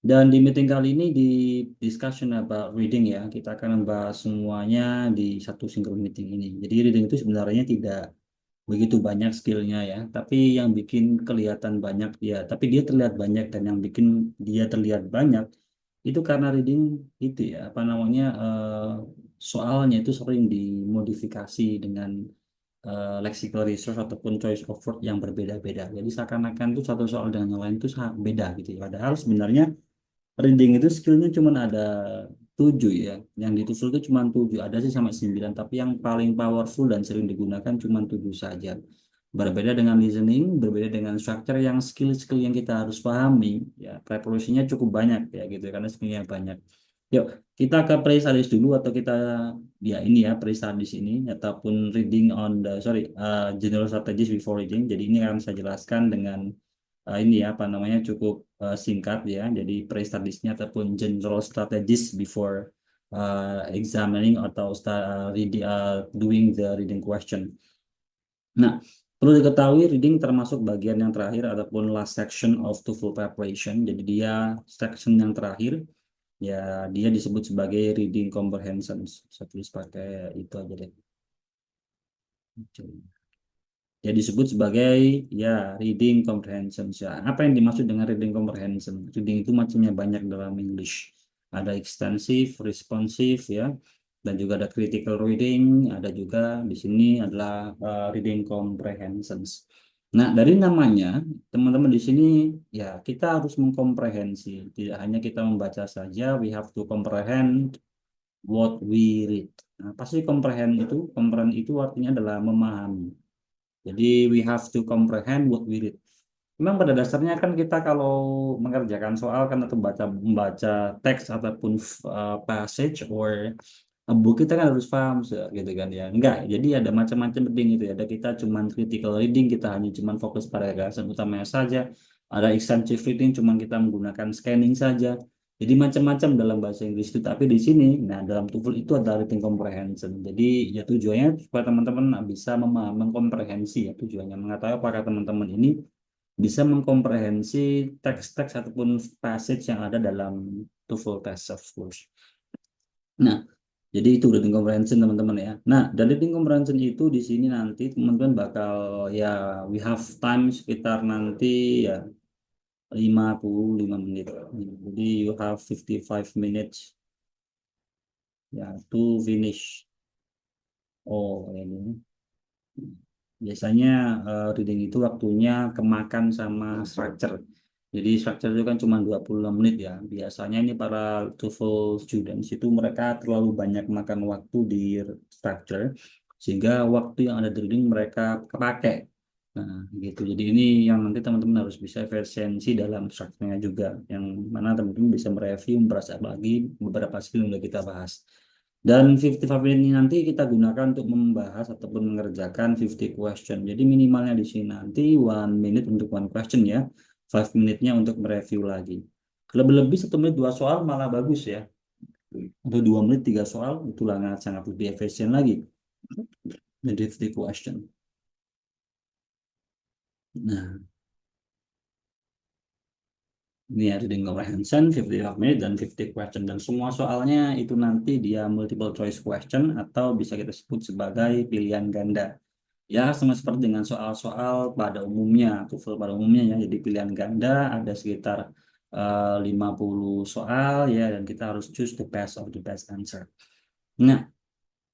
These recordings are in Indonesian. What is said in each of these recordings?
Dan di meeting kali ini di discussion about reading ya, kita akan membahas semuanya di satu single meeting ini. Jadi reading itu sebenarnya tidak begitu banyak skillnya ya, tapi yang bikin kelihatan banyak ya, tapi dia terlihat banyak dan yang bikin dia terlihat banyak itu karena reading itu ya, apa namanya soalnya itu sering dimodifikasi dengan lexical resource ataupun choice of word yang berbeda-beda. Jadi seakan-akan tuh satu soal dengan yang lain itu sangat beda gitu ya. Padahal sebenarnya reading itu skillnya cuma ada 7 ya. Yang ditusul itu cuma 7. Ada sih sampai 9. Tapi yang paling powerful dan sering digunakan cuma 7 saja. Berbeda dengan listening, berbeda dengan structure yang skill-skill yang kita harus pahami. Ya, preparasinya cukup banyak ya gitu karena skillnya banyak. Yuk, kita ke pre-studies dulu atau kita ya ini ya pre-studies ini ataupun reading on the sorry general strategies before reading. Jadi ini akan saya jelaskan dengan ini ya apa namanya cukup singkat ya. Jadi pre-studiesnya ataupun general strategies before examining atau reading, doing the reading question. Nah, perlu diketahui reading termasuk bagian yang terakhir ataupun last section of TOEFL preparation. Jadi dia section yang terakhir ya dia disebut sebagai reading comprehension. Saya tulis pakai itu aja deh. Ya disebut sebagai ya reading comprehension. Ya, apa yang dimaksud dengan reading comprehension? Reading itu macamnya banyak dalam English. Ada extensive, responsive ya, dan juga ada critical reading, ada juga di sini adalah reading comprehensions. Nah, dari namanya, teman-teman di sini ya kita harus mengkomprehensi. Tidak hanya kita membaca saja, we have to comprehend what we read. Nah, pasti comprehend itu, comprehend itu artinya adalah memahami. Jadi we have to comprehend what we read. Memang pada dasarnya kan kita kalau mengerjakan soal kan atau membaca teks ataupun passage or a book kita kan harus paham gitu kan ya. Enggak, jadi ada macam-macam reading itu ya. Ada kita cuman critical reading, kita hanya cuman fokus pada gagasan utamanya saja. Ada extensive reading cuman kita menggunakan scanning saja. Jadi macam-macam dalam bahasa Inggris itu, tapi di sini, nah dalam TOEFL itu ada reading comprehension. Jadi ya tujuannya supaya teman-teman bisa mengkomprehensi ya tujuannya mengetahui apakah teman-teman ini bisa mengkomprehensi teks-teks ataupun passage yang ada dalam TOEFL test of course. Nah, jadi itu reading comprehension teman-teman ya. Nah, dari reading comprehension itu di sini nanti teman-teman bakal ya we have time sekitar nanti ya 55 menit. Jadi you have 55 minutes ya to finish. Oh, ini. Biasanya reading itu waktunya kemakan sama structure. Jadi structure itu kan cuma 26 menit ya. Biasanya ini para TOEFL students itu mereka terlalu banyak makan waktu di structure sehingga waktu yang ada di reading mereka kepakai. Nah, gitu. Jadi ini yang nanti teman-teman harus bisa efisiensi dalam structure-nya juga. Yang mana teman-teman bisa mereview, merasa lagi beberapa skill yang sudah kita bahas. Dan 55 menit ini nanti kita gunakan untuk membahas ataupun mengerjakan 50 question. Jadi minimalnya di sini nanti 1 minute untuk one question ya. 5 menitnya untuk mereview lagi. Lebih-lebih 1 menit 2 soal malah bagus ya. Untuk 2 menit 3 soal itu sangat lebih efisien lagi. Jadi 50 question. Nah, ini ya reading comprehension 55 menit dan 50 question. Dan semua soalnya itu nanti dia multiple choice question atau bisa kita sebut sebagai pilihan ganda. Ya, sama seperti dengan soal-soal pada umumnya, TOEFL pada umumnya ya. Jadi pilihan ganda ada sekitar 50 soal ya, dan kita harus choose the best of the best answer. Nah,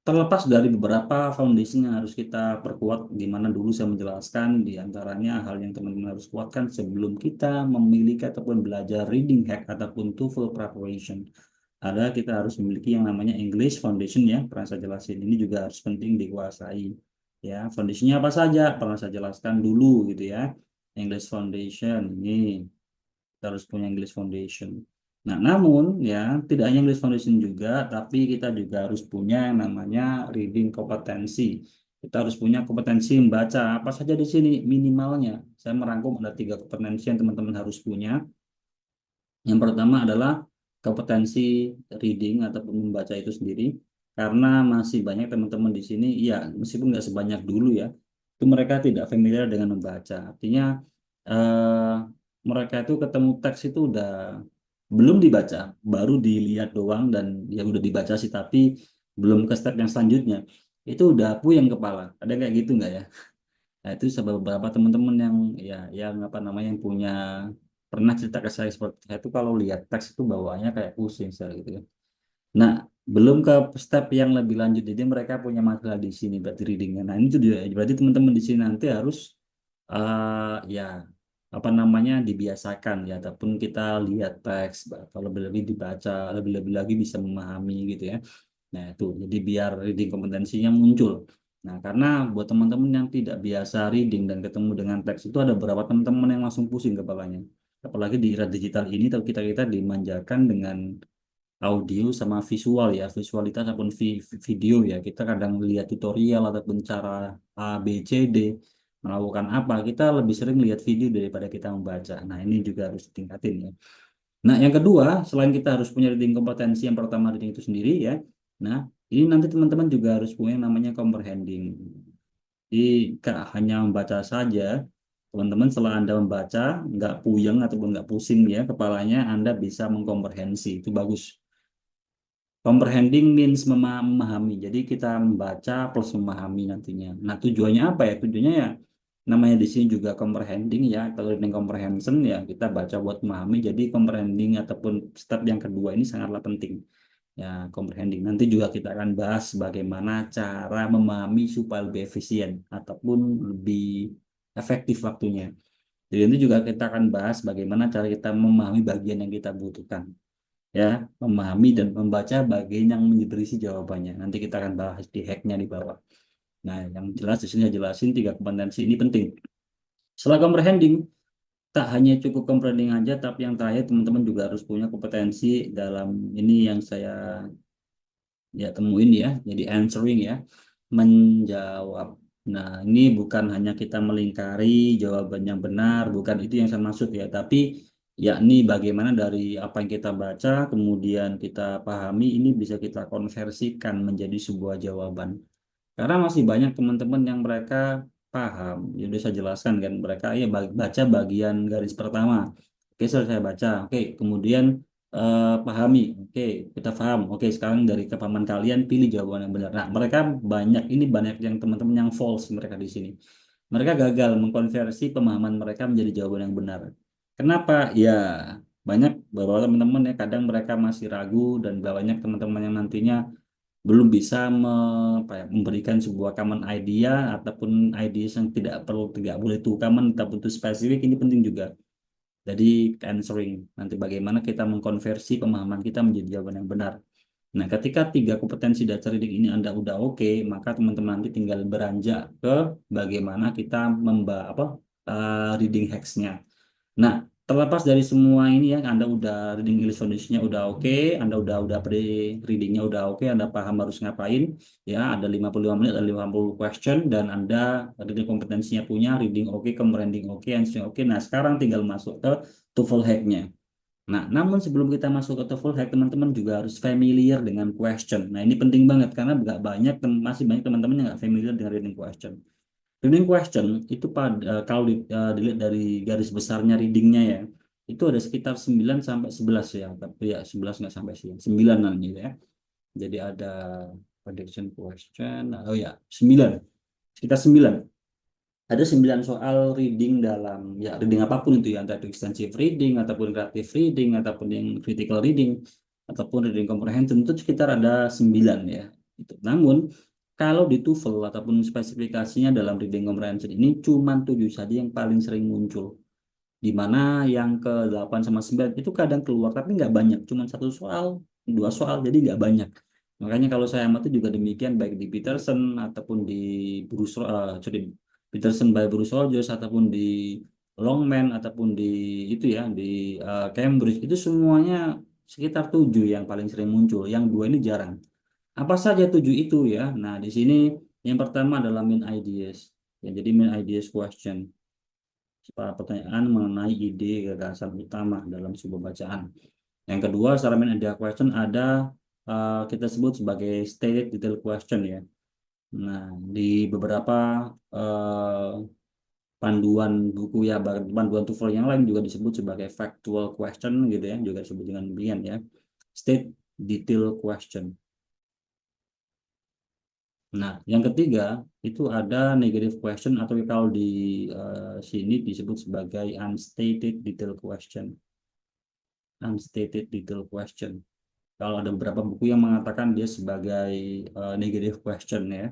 terlepas dari beberapa foundation yang harus kita perkuat, di mana dulu saya menjelaskan di antaranya hal yang teman-teman harus kuatkan sebelum kita memiliki ataupun belajar reading hack ataupun TOEFL preparation. Ada kita harus memiliki yang namanya English Foundation ya, pernah saya jelasin ini juga harus penting dikuasai. Ya, foundationnya apa saja? Pernah saya jelaskan dulu gitu ya. English Foundation ini kita harus punya English Foundation. Nah, namun ya tidak hanya English Foundation juga, tapi kita juga harus punya yang namanya reading kompetensi. Kita harus punya kompetensi membaca apa saja di sini minimalnya. Saya merangkum ada 3 kompetensi yang teman-teman harus punya. Yang pertama adalah kompetensi reading ataupun membaca itu sendiri. Karena masih banyak teman-teman di sini, ya meskipun nggak sebanyak dulu ya, itu mereka tidak familiar dengan membaca. Artinya eh, mereka itu ketemu teks itu udah belum dibaca, baru dilihat doang dan ya udah dibaca sih, tapi belum ke step yang selanjutnya. Itu udah puyeng kepala. Ada kayak gitu nggak ya? Nah, itu beberapa teman-teman yang ya yang apa namanya yang punya pernah cerita ke saya seperti saya itu kalau lihat teks itu bawaannya kayak pusing saya gitu ya. Nah, belum ke step yang lebih lanjut. Jadi mereka punya masalah di sini berarti readingnya. Nah, ini tuh dia. Berarti teman-teman di sini nanti harus ya apa namanya dibiasakan ya, ataupun kita lihat teks atau lebih-lebih dibaca, lebih-lebih lagi bisa memahami gitu ya. Nah, itu jadi biar reading kompetensinya muncul. Nah, karena buat teman-teman yang tidak biasa reading dan ketemu dengan teks itu ada beberapa teman-teman yang langsung pusing kepalanya. Apalagi di era digital ini, kalau kita dimanjakan dengan audio sama visual ya, visualitas ataupun video ya. Kita kadang lihat tutorial ataupun cara A, B, C, D melakukan apa, kita lebih sering lihat video daripada kita membaca. Nah, ini juga harus ditingkatin ya. Nah, yang kedua, selain kita harus punya reading kompetensi, yang pertama reading itu sendiri ya. Nah, ini nanti teman-teman juga harus punya yang namanya comprehending. Jadi, gak hanya membaca saja, teman-teman setelah Anda membaca, nggak puyeng ataupun nggak pusing ya kepalanya, Anda bisa mengkomprehensi. Itu bagus. Comprehending means memahami. Jadi kita membaca plus memahami nantinya. Nah, tujuannya apa ya? Tujuannya ya namanya di sini juga comprehending ya. Kalau reading comprehension ya kita baca buat memahami. Jadi comprehending ataupun step yang kedua ini sangatlah penting. Ya, comprehending. Nanti juga kita akan bahas bagaimana cara memahami supaya lebih efisien ataupun lebih efektif waktunya. Jadi nanti juga kita akan bahas bagaimana cara kita memahami bagian yang kita butuhkan ya, memahami dan membaca bagian yang berisi jawabannya. Nanti kita akan bahas di hacknya di bawah. Nah, yang jelas di sini saya jelasin tiga kompetensi ini penting. Setelah comprehending, tak hanya cukup comprehending aja, tapi yang terakhir teman-teman juga harus punya kompetensi dalam ini yang saya ya temuin ya, jadi answering ya, menjawab. Nah, ini bukan hanya kita melingkari jawaban yang benar, bukan itu yang saya maksud ya, tapi yakni bagaimana dari apa yang kita baca, kemudian kita pahami, ini bisa kita konversikan menjadi sebuah jawaban. Karena masih banyak teman-teman yang mereka paham, ya udah saya jelaskan kan, mereka ya baca bagian garis pertama. Oke, selesai baca. Oke, kemudian pahami. Oke, kita paham. Oke, sekarang dari kepahaman kalian pilih jawaban yang benar. Nah, mereka banyak yang teman-teman yang false mereka di sini. Mereka gagal mengkonversi pemahaman mereka menjadi jawaban yang benar. Kenapa? Ya, banyak beberapa teman-teman ya kadang mereka masih ragu dan banyak teman-teman yang nantinya belum bisa memberikan sebuah common idea ataupun ideas yang tidak boleh itu common ataupun itu spesifik, ini penting juga. Jadi answering nanti bagaimana kita mengkonversi pemahaman kita menjadi jawaban yang benar. Nah, ketika tiga kompetensi dasar reading ini Anda udah oke, maka teman-teman nanti tinggal beranjak ke bagaimana kita reading hacks-nya. Nah, terlepas dari semua ini ya, Anda udah reading English foundation-nya udah oke, Anda udah pre-readingnya udah oke, Anda paham harus ngapain, ya, ada 55 menit, ada 50 question, dan Anda reading kompetensinya punya, reading oke, comprehending oke, answering oke. Nah, sekarang tinggal masuk ke TOEFL hack-nya. Nah, namun sebelum kita masuk ke TOEFL hack, teman-teman juga harus familiar dengan question. Nah, ini penting banget karena nggak banyak, masih banyak teman-teman yang nggak familiar dengan reading question. Reading question itu kalau dilihat dari garis besarnya readingnya ya, itu ada sekitar 9 sampai 11 ya, tapi ya 11 nggak sampai sih, 9 gitu ya. Jadi ada prediction question, oh ya 9, sekitar 9. Ada 9 soal reading dalam ya reading apapun itu ya, entah itu extensive reading ataupun creative reading ataupun yang critical reading ataupun reading comprehension, itu sekitar ada 9 ya. Itu. Namun kalau di TOEFL ataupun spesifikasinya dalam reading comprehension ini cuma 7 saja yang paling sering muncul. Di mana yang ke 8 sama 9 itu kadang keluar tapi nggak banyak, cuma satu soal, dua soal, jadi nggak banyak. Makanya kalau saya amati juga demikian baik di Peterson ataupun di Peterson by Bruce Rogers ataupun di Longman ataupun di itu ya di Cambridge, itu semuanya sekitar 7 yang paling sering muncul, yang dua ini jarang. Apa saja 7 itu ya? Nah, di sini yang pertama adalah main ideas. Ya, jadi main ideas question. Pertanyaan mengenai ide gagasan utama dalam sebuah bacaan. Yang kedua, secara main idea question ada kita sebut sebagai stated detail question ya. Nah, di beberapa eh, panduan buku ya, panduan TOEFL yang lain juga disebut sebagai factual question gitu ya, juga disebut dengan demikian ya. State detail question. Nah, yang ketiga itu ada negative question atau kalau di sini disebut sebagai unstated detail question. Unstated detail question. Kalau ada beberapa buku yang mengatakan dia sebagai negative question ya.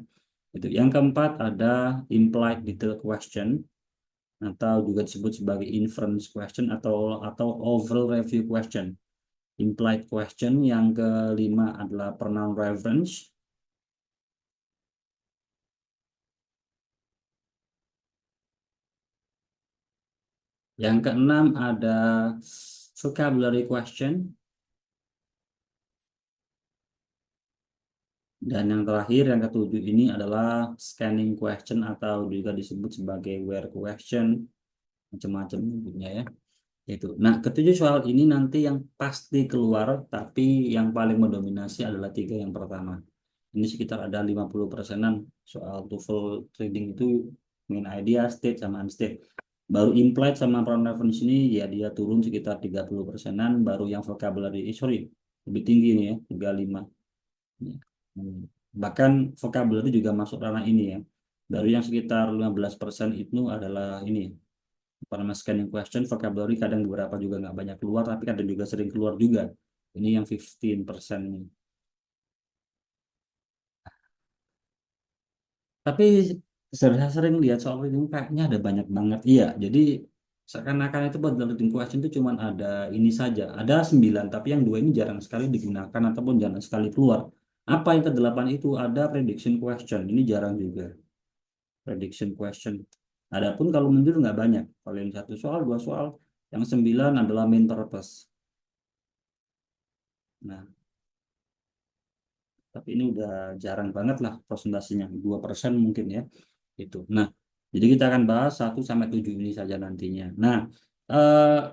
Itu. Yang keempat ada implied detail question atau juga disebut sebagai inference question atau overall review question. Implied question yang kelima adalah pronoun reference. Yang keenam ada vocabulary question. Dan yang terakhir, yang ketujuh ini adalah scanning question atau juga disebut sebagai where question. Macam-macam bentuknya ya. Itu. Nah, ketujuh soal ini nanti yang pasti keluar, tapi yang paling mendominasi adalah tiga yang pertama. Ini sekitar ada 50%-an soal TOEFL reading itu main idea, state, sama unstate. Baru implied sama pronoun reference ini ya dia turun sekitar 30%-an, baru yang vocabulary, sorry, lebih tinggi nih ya, 35. Hmm. Bahkan vocabulary juga masuk ranah ini ya. Baru yang sekitar 15% itu adalah ini apa namanya scanning question, vocabulary kadang beberapa juga nggak banyak keluar, tapi kadang juga sering keluar juga. Ini yang 15% nih. Tapi saya sering lihat soal reading kayaknya ada banyak banget. Iya, jadi seakan-akan itu buat reading question itu cuma ada ini saja. Ada 9, tapi yang dua ini jarang sekali digunakan ataupun jarang sekali keluar. Apa yang ke-8 itu ada prediction question. Ini jarang juga. Prediction question. Adapun kalau mundur nggak banyak. Kalau yang satu soal, dua soal. Yang 9 adalah main purpose. Nah, tapi ini udah jarang banget lah presentasinya, 2% mungkin ya. Itu. Nah, jadi kita akan bahas 1 sampai 7 ini saja nantinya. Nah,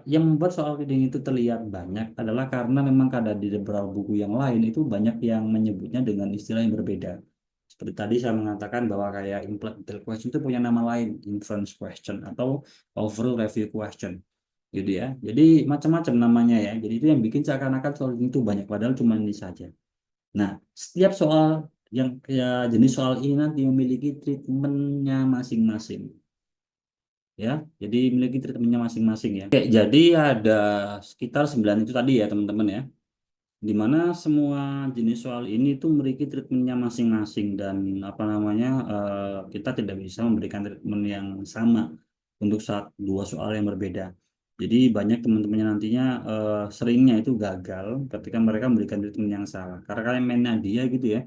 yang membuat soal reading itu terlihat banyak adalah karena memang ada di beberapa buku yang lain itu banyak yang menyebutnya dengan istilah yang berbeda. Seperti tadi saya mengatakan bahwa kayak implied detail question itu punya nama lain, inference question atau overall review question. Gitu ya. Jadi macam-macam namanya ya. Jadi itu yang bikin seakan-akan soal reading itu banyak padahal cuma ini saja. Nah, setiap soal yang ya jenis soal ini nanti memiliki treatmentnya masing-masing, ya. Jadi memiliki treatmentnya masing-masing ya. Oke, jadi ada sekitar 9 itu tadi ya teman-teman ya. Di mana semua jenis soal ini itu memiliki treatmentnya masing-masing dan apa namanya kita tidak bisa memberikan treatment yang sama untuk dua soal yang berbeda. Jadi banyak teman-temannya nantinya seringnya itu gagal ketika mereka memberikan treatment yang salah. Karena kalian mainnya dia gitu ya.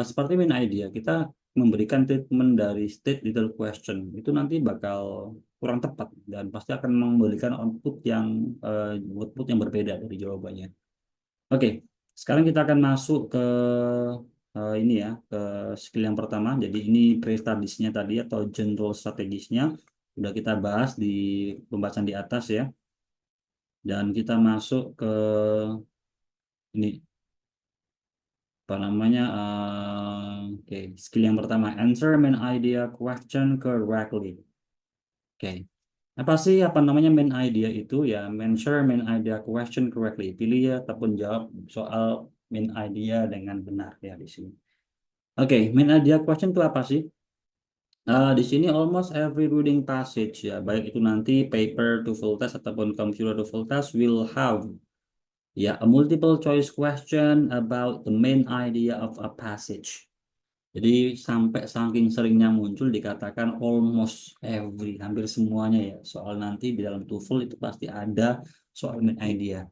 Seperti main idea, kita memberikan treatment dari state detail question itu nanti bakal kurang tepat dan pasti akan memberikan output yang berbeda dari jawabannya. Oke, sekarang kita akan masuk ke ini ya, ke skill yang pertama. Jadi ini pre-studiesnya tadi atau general strategisnya sudah kita bahas di pembahasan di atas ya. Dan kita masuk ke ini apa namanya oke, skill yang pertama, answer main idea question correctly. Oke, apa sih apa namanya main idea itu ya? Answer main idea question correctly, pilih ya ataupun jawab soal main idea dengan benar ya di sini. Oke, main idea question itu apa sih? Di sini almost every reading passage ya, baik itu nanti paper TOEFL test ataupun computer TOEFL test will have ya a multiple choice question about the main idea of a passage. Jadi sampai saking seringnya muncul dikatakan almost every, hampir semuanya ya. Soal nanti di dalam TOEFL itu pasti ada soal main idea.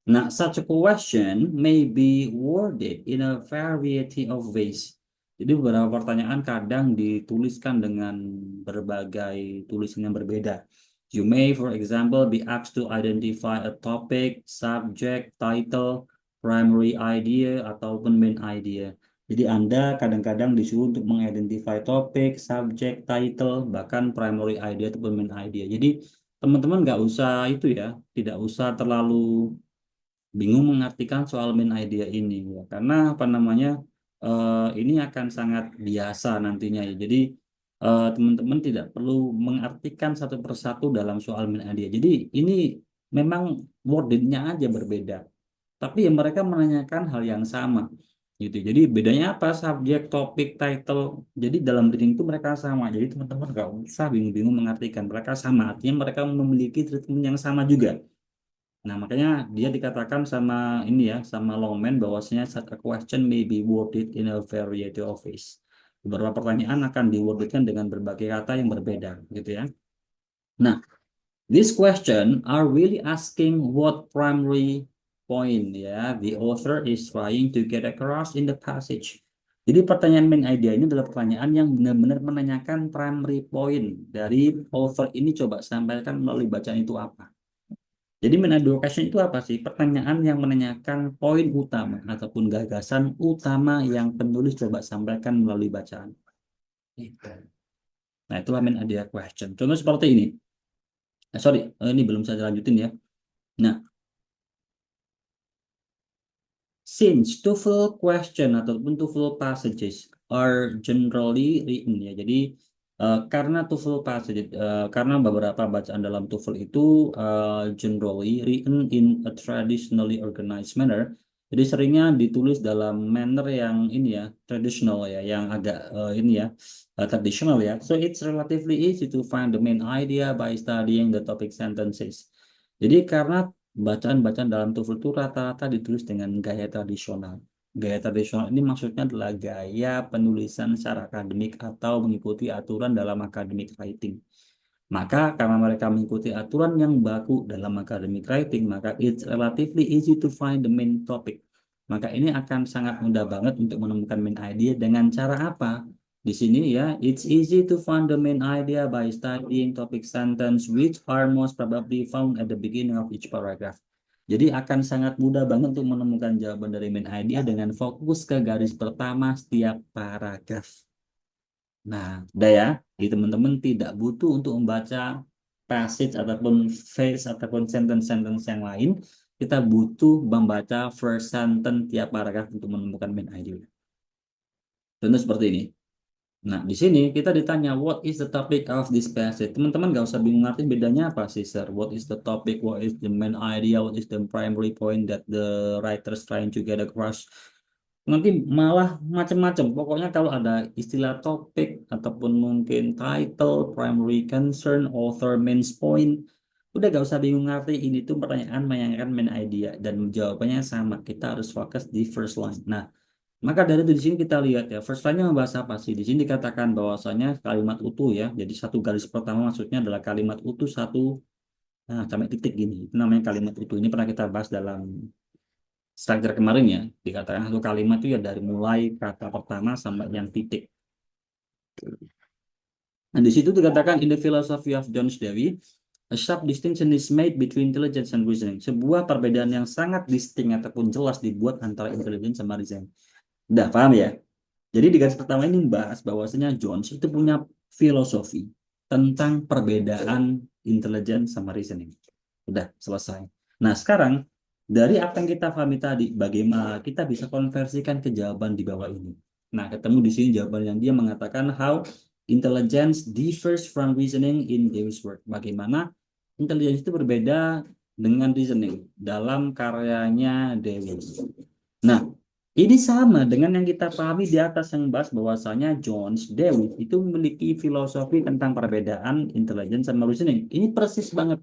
Nah, such a question may be worded in a variety of ways. Jadi beberapa pertanyaan kadang dituliskan dengan berbagai tulisan yang berbeda. You may, for example, be asked to identify a topic, subject, title, primary idea, ataupun main idea. Jadi Anda kadang-kadang disuruh untuk mengidentify topik, subjek, title, bahkan primary idea ataupun main idea. Jadi teman-teman nggak usah itu ya, tidak usah terlalu bingung mengartikan soal main idea ini ya. Karena apa namanya ini akan sangat biasa nantinya ya. Jadi teman-teman tidak perlu mengartikan satu persatu dalam soal min idea. Jadi ini memang wordingnya aja berbeda. Tapi ya mereka menanyakan hal yang sama gitu. Jadi bedanya apa? Subjek, topik, title. Jadi dalam reading itu mereka sama. Jadi teman-teman nggak usah bingung-bingung mengartikan. Mereka sama. Artinya mereka memiliki treatment yang sama juga. Nah, makanya dia dikatakan sama ini ya, sama Longman bahwasanya such a question may be worded in a variety of ways. Beberapa pertanyaan akan diwordedkan dengan berbagai kata yang berbeda, gitu ya. Nah, this question are really asking what primary point ya the author is trying to get across in the passage. Jadi pertanyaan main idea ini adalah pertanyaan yang benar-benar menanyakan primary point dari author ini coba sampaikan melalui bacaan itu apa. Jadi main education itu apa sih? Pertanyaan yang menanyakan poin utama ataupun gagasan utama yang penulis coba sampaikan melalui bacaan. Gitu. Nah, itulah main idea question. Contoh seperti ini. Sorry, ini belum saya lanjutin ya. Nah, since TOEFL question ataupun TOEFL passages are generally written ya. Jadi karena TOEFL passage karena beberapa bacaan dalam TOEFL itu generally written in a traditionally organized manner. Jadi seringnya ditulis dalam manner yang ini ya, traditional ya, yang agak ini ya, traditional ya. So it's relatively easy to find the main idea by studying the topic sentences. Jadi karena bacaan-bacaan dalam TOEFL itu rata-rata ditulis dengan gaya tradisional. Gaya tradisional ini maksudnya adalah gaya penulisan secara akademik atau mengikuti aturan dalam academic writing. Maka karena mereka mengikuti aturan yang baku dalam academic writing, maka it's relatively easy to find the main topic. Maka ini akan sangat mudah banget untuk menemukan main idea dengan cara apa? Di sini ya, it's easy to find the main idea by studying topic sentence which are most probably found at the beginning of each paragraph. Jadi akan sangat mudah banget untuk menemukan jawaban dari main idea dengan fokus ke garis pertama setiap paragraf. Nah, udah ya. Jadi teman-teman tidak butuh untuk membaca passage ataupun phrase ataupun sentence-sentence yang lain. Kita butuh membaca first sentence tiap paragraf untuk menemukan main idea. Contoh seperti ini. Nah, di sini kita ditanya, what is the topic of this passage? Teman-teman gak usah bingung ngerti bedanya apa sih, sir? What is the topic? What is the main idea? What is the primary point that the writers trying to get across? Nanti malah macam-macam. Pokoknya kalau ada istilah topik ataupun mungkin title, primary concern, author, main point, udah gak usah bingung ngerti. Ini tuh pertanyaan menanyakan main idea dan jawabannya sama. Kita harus fokus di first line. Nah, maka dari itu di sini kita lihat ya, first line-nya membahas apa sih? Di sini dikatakan bahwasanya kalimat utuh ya. Jadi satu garis pertama maksudnya adalah kalimat utuh satu, nah sampai titik gini. Itu namanya kalimat utuh. Ini pernah kita bahas dalam struktur kemarin ya. Dikatakan satu kalimat itu ya dari mulai kata pertama sampai yang titik. Nah, di situ dikatakan in the philosophy of John Dewey, a sharp distinction is made between intelligence and reasoning. Sebuah perbedaan yang sangat distinct ataupun jelas dibuat antara intelligence sama reasoning. Udah paham ya? Jadi di garis pertama ini membahas bahwasanya Jones itu punya filosofi tentang perbedaan intelijen sama reasoning. Udah selesai. Nah, sekarang dari apa yang kita pahami tadi, bagaimana kita bisa konversikan ke jawaban di bawah ini. Nah, ketemu di sini jawaban yang dia mengatakan how intelligence differs from reasoning in Dewey's work. Bagaimana intelligence itu berbeda dengan reasoning dalam karyanya Dewey. Nah, ini sama dengan yang kita pahami di atas yang bahas bahwasanya Jones Dewey itu memiliki filosofi tentang perbedaan intelligence sama reasoning. Ini persis banget.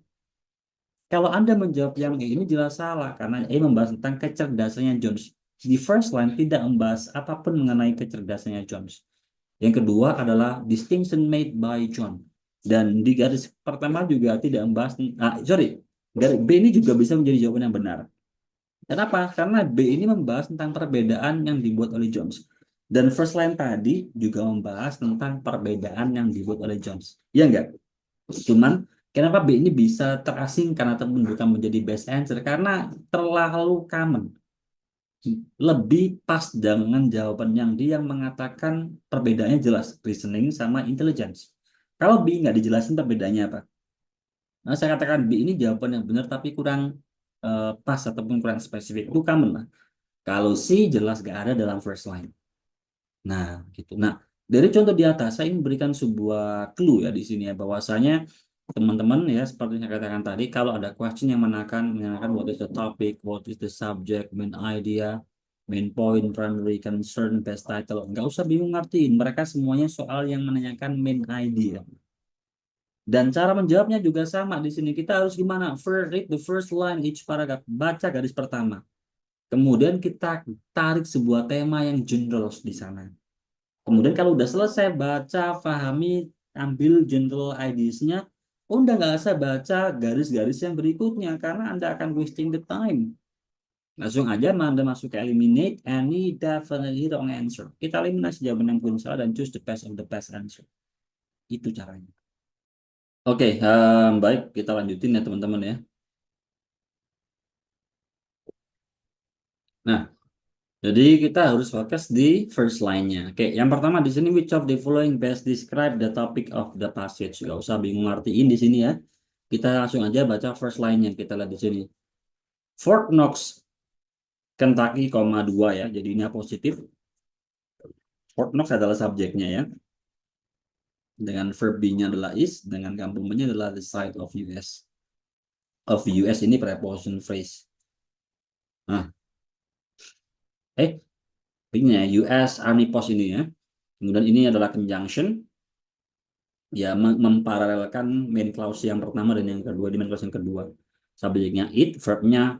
Kalau Anda menjawab yang ini jelas salah karena ini membahas tentang kecerdasannya Jones. Di first line tidak membahas apapun mengenai kecerdasannya Jones. Yang kedua adalah distinction made by John. Dan di garis pertama juga tidak membahas, garis B ini juga bisa menjadi jawaban yang benar. Kenapa? Karena B ini membahas tentang perbedaan yang dibuat oleh Jones. Dan first line tadi juga membahas tentang perbedaan yang dibuat oleh Jones. Iya enggak? Cuman kenapa B ini bisa terasingkan ataupun bukan menjadi best answer? Karena terlalu common. Lebih pas dengan jawaban yang dia mengatakan perbedaannya jelas. Reasoning sama intelligence. Kalau B nggak dijelasin perbedaannya apa? Nah, saya katakan B ini jawaban yang benar tapi kurang pas ataupun kurang spesifik. Itu common lah. Kalau C jelas gak ada dalam first line. Nah, gitu. Nah, Dari contoh di atas, saya ingin berikan sebuah clue ya di sini ya, bahwasanya teman-teman ya, seperti yang saya katakan tadi, kalau ada question yang menanyakan what is the topic, what is the subject, main idea, main point, primary concern, best title, nggak usah bingung ngertiin. Mereka semuanya soal yang menanyakan main idea. Dan cara menjawabnya juga sama di sini. Kita harus gimana? First, read the first line each paragraph. Baca garis pertama. Kemudian kita tarik sebuah tema yang general di sana. Kemudian kalau udah selesai baca, pahami, ambil general ideas-nya, udah nggak usah baca garis-garis yang berikutnya karena Anda akan wasting the time. Langsung aja Anda masuk ke eliminate any definitely wrong answer. Kita eliminasi jawaban yang paling salah dan choose the best of the best answer. Itu caranya. Oke, baik kita lanjutin ya teman-teman ya. Nah, jadi kita harus fokus di first line-nya. Oke, yang pertama di sini which of the following best describe the topic of the passage. Gak usah bingung artiin di sini ya. Kita langsung aja baca first line-nya. Kita lihat di sini. Fort Knox, Kentucky, 2 ya. Jadi ini positif. Fort Knox adalah subjeknya ya. Dengan verb B-nya adalah is. Dengan kampungnya adalah the site of US. Of US ini preposition phrase. Nah, ini ya, US Army Post ini ya. Kemudian ini adalah conjunction. Ya memparalelkan main clause yang pertama dan yang kedua di main clause yang kedua. Subjeknya it, verbnya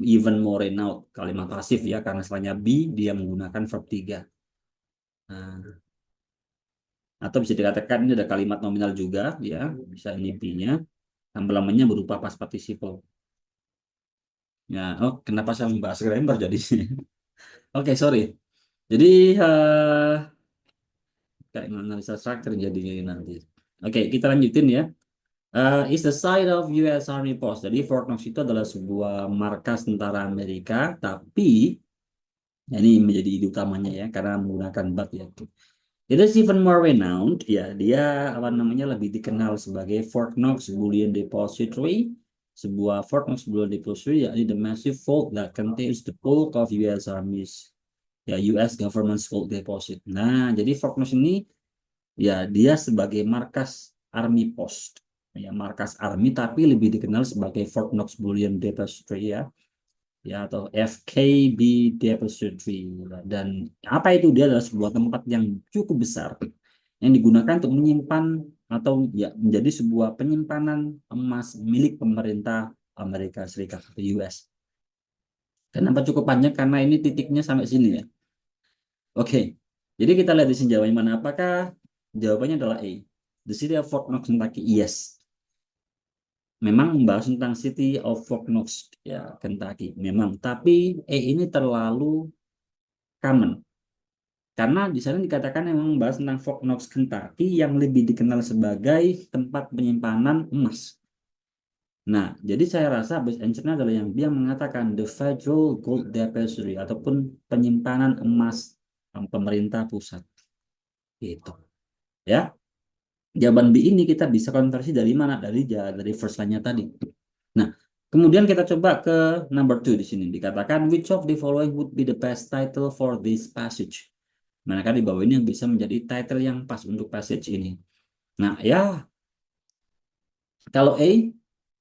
even more renowned, kalimat pasif ya, karena setelahnya be dia menggunakan verb 3. Nah, atau bisa dikatakan ini ada kalimat nominal juga ya, bisa ini be-nya, lamanya berupa past participle. Ya, oh kenapa saya membahas grammar jadi Oke, sorry. Jadi kayak analisa struktur jadinya nanti. Oke, kita lanjutin ya. Is the site of US Army Post. Jadi Fort Knox itu adalah sebuah markas tentara Amerika, tapi ya, ini menjadi ide utamanya ya, karena menggunakan bat ya. It is even more renowned, ya dia apa namanya lebih dikenal sebagai Fort Knox Bullion Depository, sebuah Fort Knox Bullion Depository, yakni the massive vault that contains the bulk of US Army's ya US Government's Gold Deposit. Nah, jadi Fort Knox ini ya dia sebagai markas Army Post ya, markas Army tapi lebih dikenal sebagai Fort Knox Bullion Depository ya atau FKB Depository. Dan apa itu? Dia adalah sebuah tempat yang cukup besar yang digunakan untuk menyimpan atau ya menjadi sebuah penyimpanan emas milik pemerintah Amerika Serikat atau US. Kenapa cukup panjang? Karena ini titiknya sampai sini ya. Oke, jadi kita lihat di sini jawabannya mana. Apakah jawabannya adalah A? The City of Fort Knox, Kentucky. Yes. Memang membahas tentang City of Fort Knox, ya, Kentucky. Memang. Tapi A ini terlalu common. Karena di sana dikatakan memang membahas tentang Fort Knox, Kentucky yang lebih dikenal sebagai tempat penyimpanan emas. Nah, jadi saya rasa best answer-nya adalah yang dia mengatakan the Federal Gold Depository ataupun penyimpanan emas pemerintah pusat. Gitu. Ya. Jawaban B ini kita bisa konversi dari mana? Dari first line-nya tadi. Nah, kemudian kita coba ke number 2 di sini. Dikatakan which of the following would be the best title for this passage? Manakah di bawah ini yang bisa menjadi title yang pas untuk passage ini? Nah, ya kalau A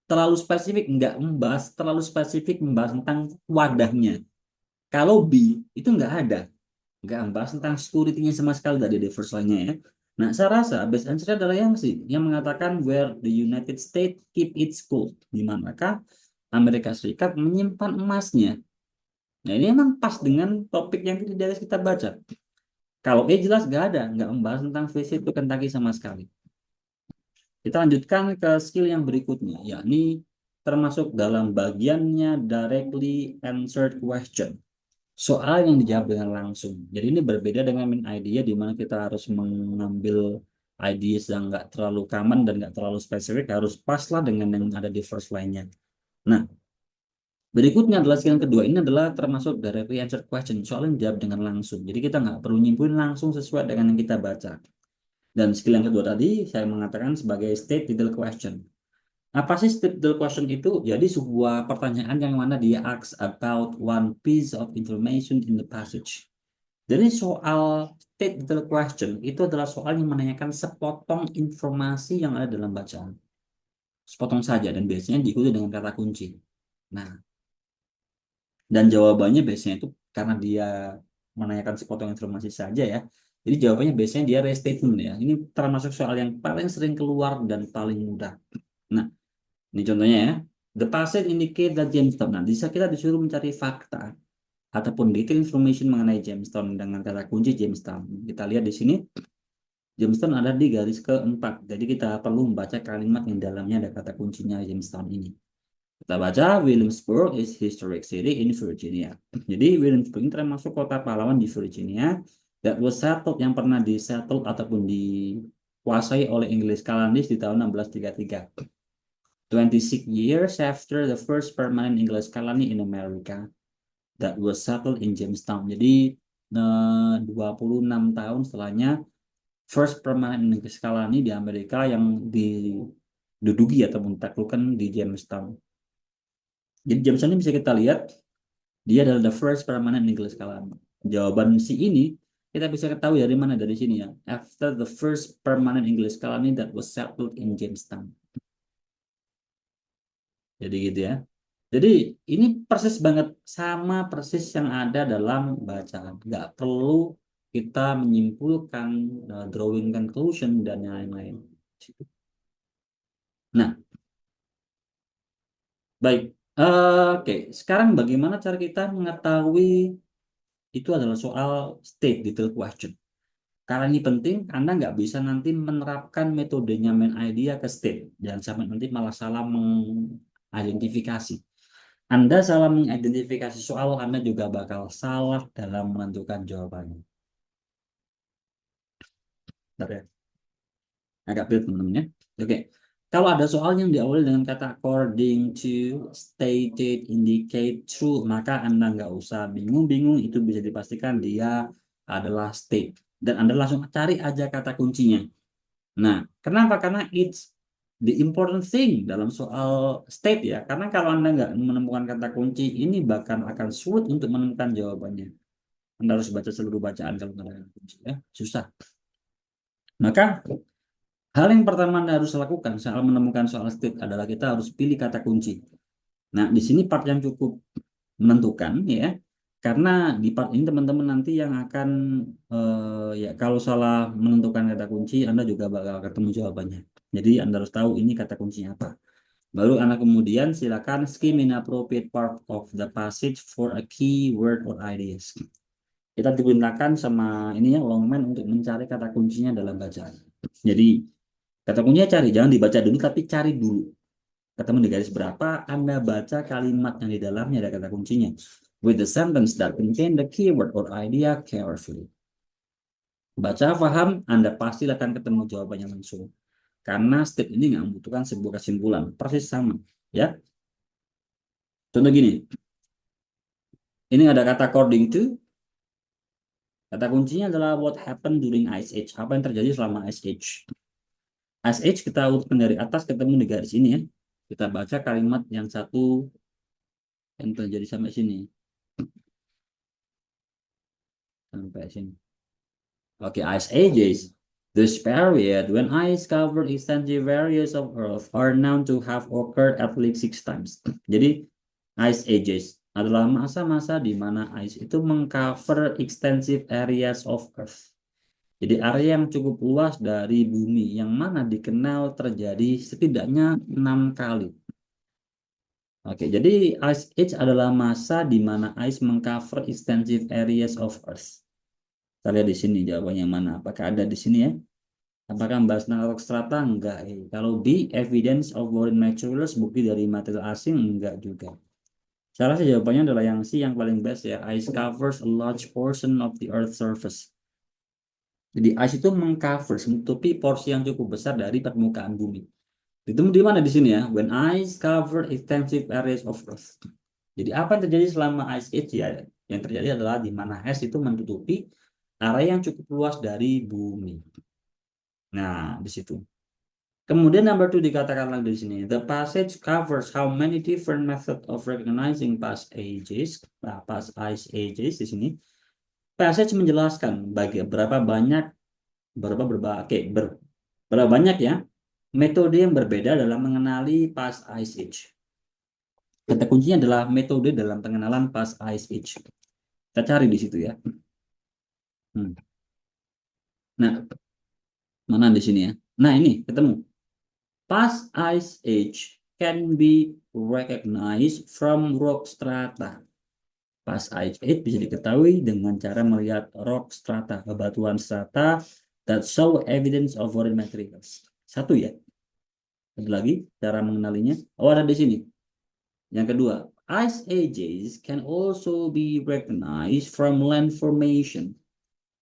terlalu spesifik, membahas tentang wadahnya. Kalau B itu nggak membahas tentang security-nya sama sekali dari the first line-nya ya. Nah, saya rasa best answer adalah yang sih yang mengatakan where the United States keep its gold, di manakah Amerika Serikat menyimpan emasnya. Nah, ini emang pas dengan topik yang tadi kita baca. Kalau jelas nggak membahas tentang visit to Kentucky sama sekali. Kita lanjutkan ke skill yang berikutnya, yakni termasuk dalam bagiannya directly answered question. Soal yang dijawab dengan langsung. Jadi ini berbeda dengan main idea di mana kita harus mengambil ideas yang nggak terlalu common dan nggak terlalu spesifik, harus pas lah dengan yang ada di first line-nya. Nah, berikutnya adalah skill yang kedua. Ini adalah termasuk directly answered question. Soal yang dijawab dengan langsung. Jadi kita nggak perlu nyimpulin langsung sesuai dengan yang kita baca. Dan skill yang kedua tadi saya mengatakan sebagai state detail question. Apa sih state detail question itu? Jadi sebuah pertanyaan yang mana dia asks about one piece of information in the passage. Jadi soal state detail question itu adalah soal yang menanyakan sepotong informasi yang ada dalam bacaan. Sepotong saja dan biasanya diikuti dengan kata kunci. Nah, dan jawabannya biasanya itu karena dia menanyakan sepotong informasi saja ya. Jadi jawabannya biasanya dia restatement ya. Ini termasuk soal yang paling sering keluar dan paling mudah. Nah, ini contohnya ya. The passage indicate that Jamestown. Nah, bisa kita disuruh mencari fakta ataupun detail information mengenai Jamestown dengan kata kunci Jamestown. Kita lihat di sini Jamestown ada di garis keempat. Jadi kita perlu membaca kalimat yang dalamnya ada kata kuncinya Jamestown ini. Kita baca Williamsburg is historic city in Virginia. Jadi Williamsburg ini termasuk kota pahlawan di Virginia that was settled yang pernah disettled ataupun dikuasai oleh Inggris Colonies di tahun 1633. 26 years after the first permanent English colony in America that was settled in Jamestown. Jadi 26 tahun setelahnya first permanent English colony di Amerika yang diduduki atau ditaklukkan di Jamestown. Jadi Jamestown ini bisa kita lihat dia adalah the first permanent English colony. Jawaban si ini kita bisa ketahui dari mana, dari sini ya. After the first permanent English colony that was settled in Jamestown. Jadi gitu ya. Jadi ini persis banget sama persis yang ada dalam bacaan. Nggak perlu kita menyimpulkan, drawing conclusion dan lain-lain. Nah, baik. Oke, sekarang bagaimana cara kita mengetahui itu adalah soal state detail question. Karena ini penting, Anda nggak bisa nanti menerapkan metodenya main idea ke state. Jangan sampai nanti malah salah mengidentifikasi. Anda salah mengidentifikasi soal, Anda juga bakal salah dalam menentukan jawabannya. Bentar ya, agak pelit teman-teman ya. Oke, kalau ada soal yang diawali dengan kata according to, stated, indicate, true, maka Anda nggak usah bingung-bingung, itu bisa dipastikan dia adalah state. Dan Anda langsung cari aja kata kuncinya. Nah, kenapa? Karena it's the important thing dalam soal state ya. Karena kalau Anda nggak menemukan kata kunci, ini bahkan akan sulit untuk menemukan jawabannya. Anda harus baca seluruh bacaan kalau nggak ada kata kunci ya. Susah. Maka hal yang pertama Anda harus lakukan saat menemukan soal state adalah kita harus pilih kata kunci. Nah, di sini part yang cukup menentukan ya. Karena di part ini teman-teman nanti yang akan ya kalau salah menentukan kata kunci Anda juga bakal ketemu jawabannya. Jadi Anda harus tahu ini kata kuncinya apa. Baru Anda kemudian silakan skim in appropriate part of the passage for a key word or ideas. Kita diperintahkan sama ini ya Longman untuk mencari kata kuncinya dalam bacaan. Jadi kata kuncinya cari, jangan dibaca dulu tapi cari dulu. Ketemu di garis berapa, Anda baca kalimat yang di dalamnya ada kata kuncinya. With the sentence that contain the keyword or idea carefully. Baca, paham, Anda pasti akan ketemu jawabannya langsung. Karena step ini nggak membutuhkan sebuah kesimpulan. Persis sama. Ya. Contoh gini. Ini ada kata according to. Kata kuncinya adalah what happened during Ice Age. Apa yang terjadi selama Ice Age. Ice Age kita urutkan dari atas ketemu di garis ini ya. Kita baca kalimat yang satu yang terjadi sampai sini. Sampai sini. Oke, Ice Ages. This period when ice covered extensive areas of Earth are known to have occurred at least 6 times. Jadi, Ice Ages adalah masa-masa di mana ice itu mengcover extensive areas of Earth. Jadi area yang cukup luas dari bumi yang mana dikenal terjadi setidaknya 6 kali. Oke, jadi Ice Age adalah masa di mana ice mengcover extensive areas of Earth. Kita lihat di sini jawabannya mana. Apakah ada di sini ya? Apakah membahas tentang strata? Enggak. Kalau B, evidence of foreign materials, bukti dari material asing? Enggak juga. Saya rasa jawabannya adalah yang C, yang paling best ya. Ice covers a large portion of the Earth's surface. Jadi ice itu mengcover, menutupi porsi yang cukup besar dari permukaan bumi. Ditemu di mana di sini ya? When ice cover extensive areas of Earth. Jadi apa yang terjadi selama Ice Age ya? Yang terjadi adalah di mana es itu menutupi area yang cukup luas dari bumi. Nah, di situ. Kemudian number 2 dikatakan lagi di sini. The passage covers how many different methods of recognizing past ages. Nah, past ice ages di sini. Passage menjelaskan berapa banyak berapa banyak ya metode yang berbeda dalam mengenali past ice age. Kata kuncinya adalah metode dalam pengenalan past ice age. Kita cari di situ ya. Nah, mana di sini ya? Nah, ini ketemu. Past ice age can be recognized from rock strata. Past ice age bisa diketahui dengan cara melihat rock strata, bebatuan strata that show evidence of foreign materials. Satu ya. Ada lagi cara mengenalinya. Oh, ada di sini. Yang kedua, ice ages can also be recognized from land formation.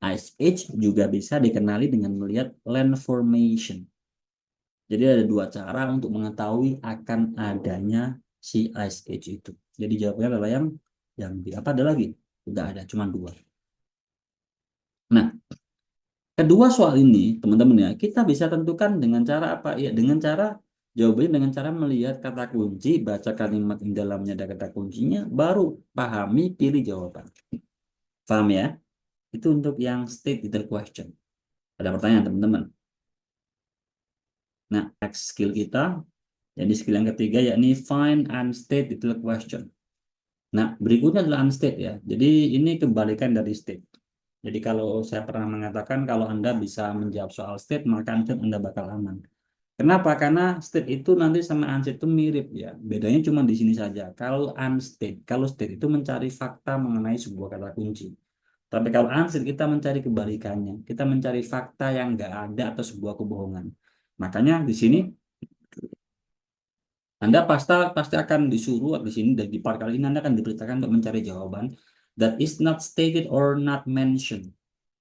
Ice age juga bisa dikenali dengan melihat land formation. Jadi ada dua cara untuk mengetahui akan adanya si ice age itu. Jadi jawabannya adalah yang apa ada lagi? Tidak ada, cuma dua. Nah, kedua soal ini, teman-teman ya, kita bisa tentukan dengan cara apa? Ya, dengan cara jawabannya dengan cara melihat kata kunci, baca kalimat yang dalamnya ada kata kuncinya, baru pahami, pilih jawaban. Paham ya? Itu untuk yang state the question. Ada pertanyaan, teman-teman. Nah, next skill kita, jadi skill yang ketiga yakni find and state the question. Nah, berikutnya adalah unstate ya. Jadi ini kebalikan dari state. Jadi kalau saya pernah mengatakan kalau Anda bisa menjawab soal state, maka Anda bakal aman. Kenapa? Karena state itu nanti sama unstate itu mirip ya. Bedanya cuma di sini saja. Kalau state itu mencari fakta mengenai sebuah kata kunci. Tapi kalau unstate kita mencari kebalikannya. Kita mencari fakta yang nggak ada atau sebuah kebohongan. Makanya di sini Anda pasti akan disuruh di sini dan di part kali ini Anda akan diberitakan untuk mencari jawaban that is not stated or not mentioned.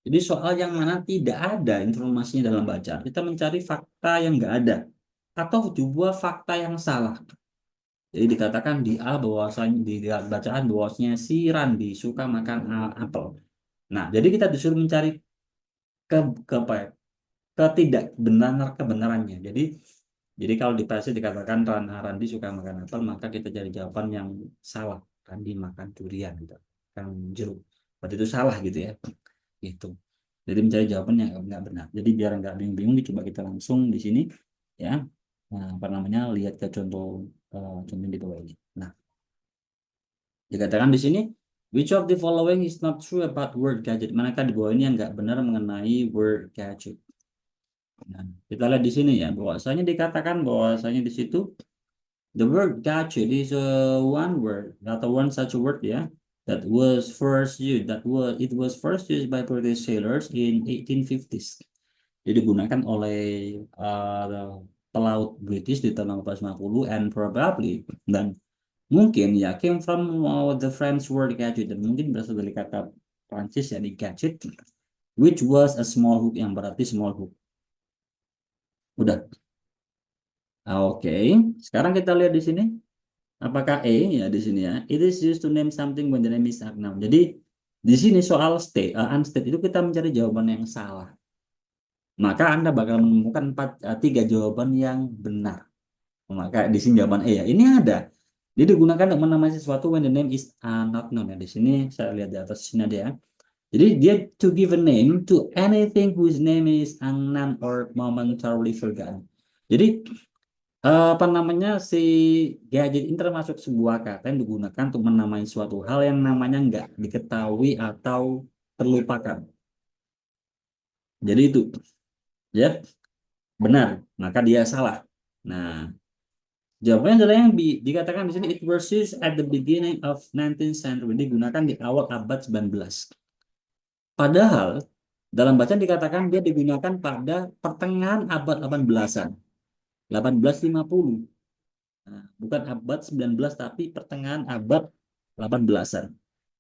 Jadi soal yang mana tidak ada informasinya dalam bacaan, kita mencari fakta yang nggak ada atau sebuah fakta yang salah. Jadi dikatakan di A bahwasanya di bacaan bahwasanya si Randi suka makan apel. Nah, jadi kita disuruh mencari ke, apa ya? Kebenarannya. Jadi kalau di PSI dikatakan Randi suka makan apel, maka kita cari jawaban yang salah. Randi makan durian gitu, kan jeruk. Berarti itu salah gitu ya. Gitu. Jadi mencari jawaban yang nggak benar. Jadi biar nggak bingung-bingung, coba kita langsung di sini ya. Nah, apa namanya? Lihat ke contoh di bawah ini. Nah, dikatakan di sini, which of the following is not true about word gadget? Manakah di bawah ini yang nggak benar mengenai word gadget? Nah, kita lihat di sini ya, bahwasanya dikatakan bahwasanya di situ the word gadget is one word atau one such word ya it was first used by British sailors in 1850s. Jadi digunakan oleh pelaut British di tahun 1850 and probably dan mungkin ya came from the French word gadget dan mungkin berasal dari kata Prancis ya di gadget which was a small hook yang berarti small hook. Udah. Oke, sekarang kita lihat di sini. Apakah ya di sini ya? It is used to name something when the name is unknown. Jadi di sini soal unstate itu kita mencari jawaban yang salah. Maka Anda bakal menemukan tiga jawaban yang benar. Maka di sini jawaban ya. Ini ada. Dia digunakan untuk menamai sesuatu when the name is not known. Ya, di sini saya lihat di atas sini ada ya. Jadi dia to give a name to anything whose name is unknown or momentarily forgotten. Jadi apa namanya si gadget ini termasuk sebuah kata yang digunakan untuk menamai suatu hal yang namanya nggak diketahui atau terlupakan. Jadi itu ya benar, maka dia salah. Nah, jawabannya adalah yang dikatakan di sini it was used at the beginning of 19th century, digunakan di awal abad 19. Padahal dalam bacaan dikatakan dia digunakan pada pertengahan abad 18-an. 1850. Nah, bukan abad 19 tapi pertengahan abad 18-an.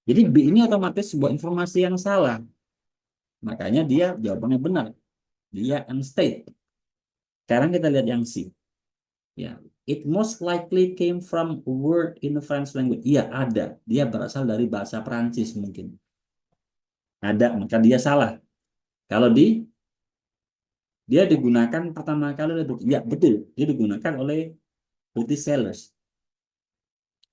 Jadi B ini otomatis sebuah informasi yang salah. Makanya dia jawabannya benar. Dia unstate. Sekarang kita lihat yang C. Ya, it most likely came from a word in the French language. Iya, ada. Dia berasal dari bahasa Prancis mungkin. Ada, maka dia salah. Kalau dia digunakan pertama kali oleh ya betul, dia digunakan oleh British sailors.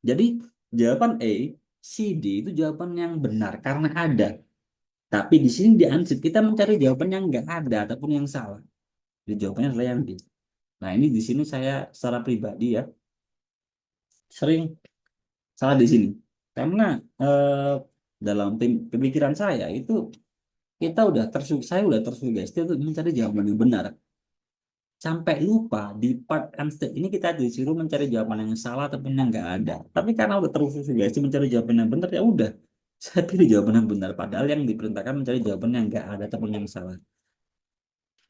Jadi jawaban A, C, D itu jawaban yang benar karena ada. Tapi di sini di answer kita mencari jawaban yang nggak ada ataupun yang salah. Jadi jawabannya adalah yang B. Nah, ini di sini saya secara pribadi ya sering salah di sini. Karena dalam pemikiran saya itu saya udah tersugesti untuk mencari jawaban yang benar. Sampai lupa di part unstable ini kita disuruh mencari jawaban yang salah ataupun yang nggak ada. Tapi karena udah tersugesti mencari jawaban yang benar, ya udah. Saya pilih jawaban yang benar. Padahal yang diperintahkan mencari jawaban yang nggak ada ataupun yang salah.